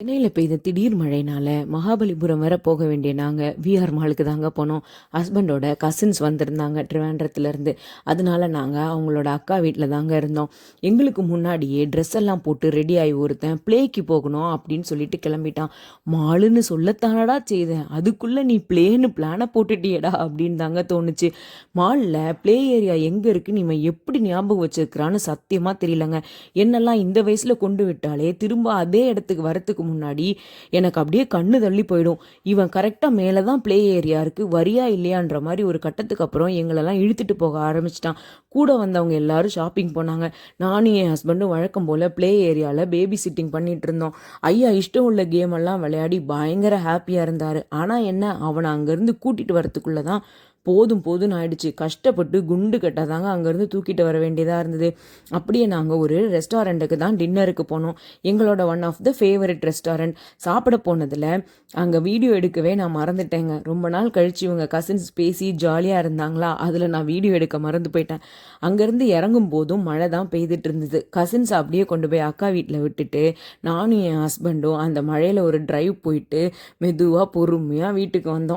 சென்னையில பெய்த திடீர் மழைனால மகாபலிபுரம் வர போக வேண்டிய நாங்கள் விஆர் மாலுக்கு தாங்க போனோம். ஹஸ்பண்டோட கசின்ஸ் வந்திருந்தாங்க ட்ரிவாண்ட்ரத்துலேருந்து. அதனால நாங்கள் அவங்களோட அக்கா வீட்டில் தாங்க இருந்தோம். எங்களுக்கு முன்னாடியே ட்ரெஸ் எல்லாம் போட்டு ரெடி ஆகி ஒருத்தன் ப்ளேக்கு போகணும் அப்படின்னு சொல்லிட்டு கிளம்பிட்டான். மாலுன்னு சொல்லத்தானடா செய்தேன், அதுக்குள்ளே நீ ப்ளேன்னு பிளானை போட்டுட்டியடா அப்படின்னு தாங்க தோணுச்சு. மாலில் ப்ளே ஏரியா எங்கே இருக்குன்னு இவன் எப்படி ஞாபகம் வச்சிருக்கிறான்னு சத்தியமாக தெரியலங்க. என்னெல்லாம் இந்த வயசில் கொண்டு விட்டாலே திரும்ப அதே இடத்துக்கு வரத்துக்கு முன்னாடி எனக்கு அப்படியே கண்ணு தள்ளி போயிடும். இவன் கரெக்டாக மேலே தான் ப்ளே ஏரியா இருக்குது, வரியா இல்லையான்ற மாதிரி ஒரு கட்டத்துக்கு அப்புறம் எங்களெல்லாம் இழுத்துட்டு போக ஆரம்பிச்சிட்டான். கூட வந்தவங்க எல்லாரும் ஷாப்பிங் போனாங்க. நானும் என் ஹஸ்பண்டும் வழக்கம் போல் ப்ளே ஏரியாவில் பேபி சிட்டிங் பண்ணிட்டு இருந்தோம். ஐயா இஷ்டம் உள்ள கேம் எல்லாம் விளையாடி பயங்கர ஹாப்பியாக இருந்தார். ஆனால் என்ன, அவனை அங்கேருந்து கூட்டிகிட்டு வரத்துக்குள்ளே தான் போதும் போதும்னு ஆயிடுச்சு. கஷ்டப்பட்டு குண்டு கட்டாதாங்க அங்கேருந்து தூக்கிட்டு வர வேண்டியதாக இருந்தது. அப்படியே நாங்கள் ஒரு ரெஸ்டாரண்ட்டுக்கு தான் டின்னருக்கு போனோம். எங்களோட one of the favourite restaurant. சாப்பிட போனதில் அங்கே வீடியோ எடுக்கவே நான் மறந்துட்டேங்க. ரொம்ப நாள் கழித்து இவங்க கசின்ஸ் பேசி ஜாலியாக இருந்தாங்களா, அதில் நான் வீடியோ எடுக்க மறந்து போயிட்டேன். அங்கேருந்து இறங்கும் போதும் மழை தான் பெய்துட்டு இருந்தது. கசின்ஸ் அப்படியே கொண்டு போய் அக்கா வீட்டில் விட்டுட்டு நானும் என் ஹஸ்பண்டும் அந்த மழையில் ஒரு டிரைவ் போயிட்டு மெதுவாக பொறுமையாக வீட்டுக்கு வந்தோம்.